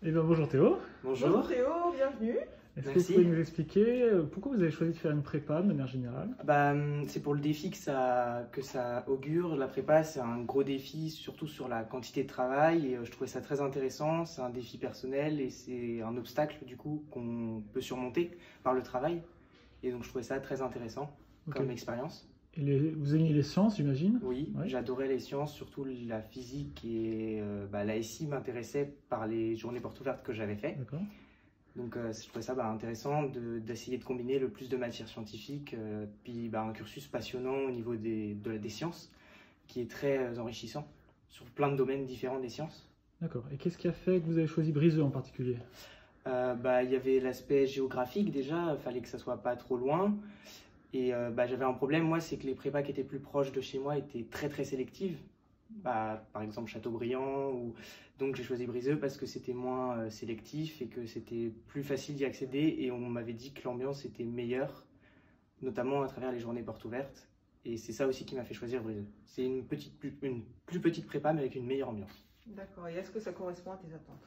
Eh bien, bonjour Théo. Bonjour. Bonjour Théo, bienvenue. Est-ce que vous Merci. pouvez nous expliquer pourquoi vous avez choisi de faire une prépa de manière générale? C'est pour le défi que ça augure. La prépa, c'est un gros défi, surtout sur la quantité de travail. Et je trouvais ça très intéressant. C'est un défi personnel et c'est un obstacle du coup qu'on peut surmonter par le travail. Et donc je trouvais ça très intéressant Ok. comme expérience. Et vous aimiez les sciences, j'imagine? Oui, Ouais. j'adorais les sciences, surtout la physique et la SI m'intéressait par les journées portes ouvertes que j'avais fait. D'accord. Donc je trouvais ça intéressant d'essayer de combiner le plus de matières scientifiques, puis un cursus passionnant au niveau des sciences, qui est très enrichissant sur plein de domaines différents des sciences. D'accord. Et qu'est-ce qui a fait que vous avez choisi Briseux en particulier? Il y avait l'aspect géographique déjà, il fallait que ça soit pas trop loin. Et j'avais un problème, moi, c'est que les prépas qui étaient plus proches de chez moi étaient très très sélectives. Par exemple Châteaubriand, donc j'ai choisi Briseux parce que c'était moins sélectif et que c'était plus facile d'y accéder et on m'avait dit que l'ambiance était meilleure, notamment à travers les journées portes ouvertes. Et c'est ça aussi qui m'a fait choisir Briseux. C'est une plus petite prépa mais avec une meilleure ambiance. D'accord, et est-ce que ça correspond à tes attentes?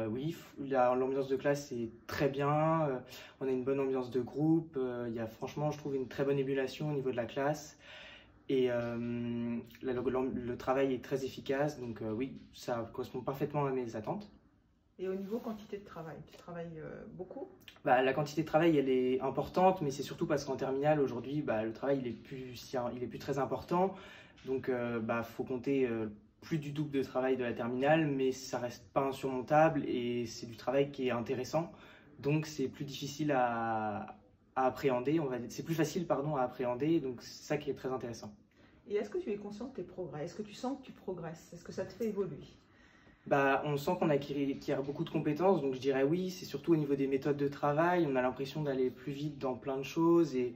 Oui, l'ambiance de classe est très bien, on a une bonne ambiance de groupe, il y a franchement je trouve une très bonne émulation au niveau de la classe et le travail est très efficace, donc oui, ça correspond parfaitement à mes attentes. Et au niveau quantité de travail, tu travailles beaucoup? La quantité de travail elle est importante, mais c'est surtout parce qu'en terminale aujourd'hui le travail il est plus très important, donc faut compter plus du double de travail de la terminale, mais ça reste pas insurmontable et c'est du travail qui est intéressant, donc c'est plus difficile à appréhender, c'est plus facile pardon à appréhender, donc c'est ça qui est très intéressant. Et est-ce que tu es conscient de tes progrès? Est-ce que tu sens que tu progresses? Est-ce que ça te fait évoluer? On sent qu'on acquiert beaucoup de compétences, donc je dirais oui, c'est surtout au niveau des méthodes de travail, on a l'impression d'aller plus vite dans plein de choses et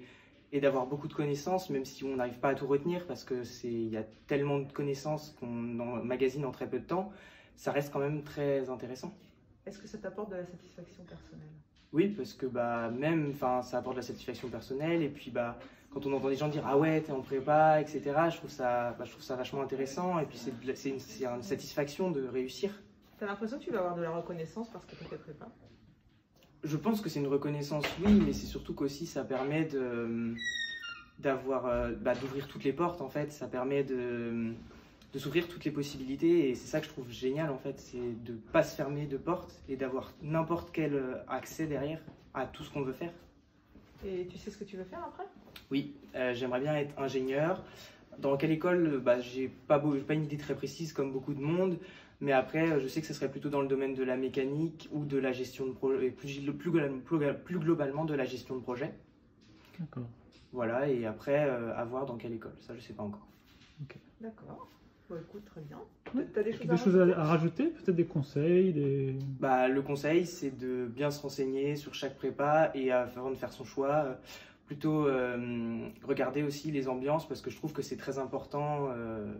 d'avoir beaucoup de connaissances, même si on n'arrive pas à tout retenir parce il y a tellement de connaissances qu'on emmagasine en très peu de temps, ça reste quand même très intéressant. Est-ce que ça t'apporte de la satisfaction personnelle? Oui, parce que ça apporte de la satisfaction personnelle et puis quand on entend des gens dire ah ouais t'es en prépa etc, je trouve ça vachement intéressant et puis c'est une satisfaction de réussir. Tu as l'impression que tu vas avoir de la reconnaissance parce que tu fais prépa? Je pense que c'est une reconnaissance, oui, mais c'est surtout qu'aussi ça permet d'ouvrir toutes les portes en fait, ça permet de s'ouvrir toutes les possibilités et c'est ça que je trouve génial en fait, c'est de ne pas se fermer de portes et d'avoir n'importe quel accès derrière à tout ce qu'on veut faire. Et tu sais ce que tu veux faire après? Oui, j'aimerais bien être ingénieur. Dans quelle école? J'ai pas une idée très précise comme beaucoup de monde, mais après je sais que ce serait plutôt dans le domaine de la mécanique ou de la gestion de projet, plus globalement de la gestion de projet. D'accord. Voilà, et après à voir dans quelle école, ça je sais pas encore. Ok. D'accord. Bon, écoute, très bien. Ouais. Tu as des Des choses choses à rajouter? à rajouter, peut-être des conseils, Le conseil c'est de bien se renseigner sur chaque prépa et avant de faire son choix, plutôt regarder aussi les ambiances parce que je trouve que c'est très important,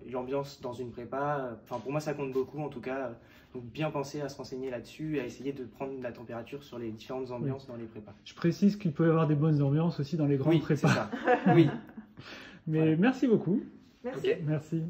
l'ambiance dans une prépa, pour moi ça compte beaucoup en tout cas, donc bien penser à se renseigner là-dessus et à essayer de prendre la température sur les différentes ambiances dans les prépas. Je précise qu'il peut y avoir des bonnes ambiances aussi dans les grandes Oui, c'est prépas. ça. Oui. Mais Voilà. merci beaucoup. Merci. Ok. Merci.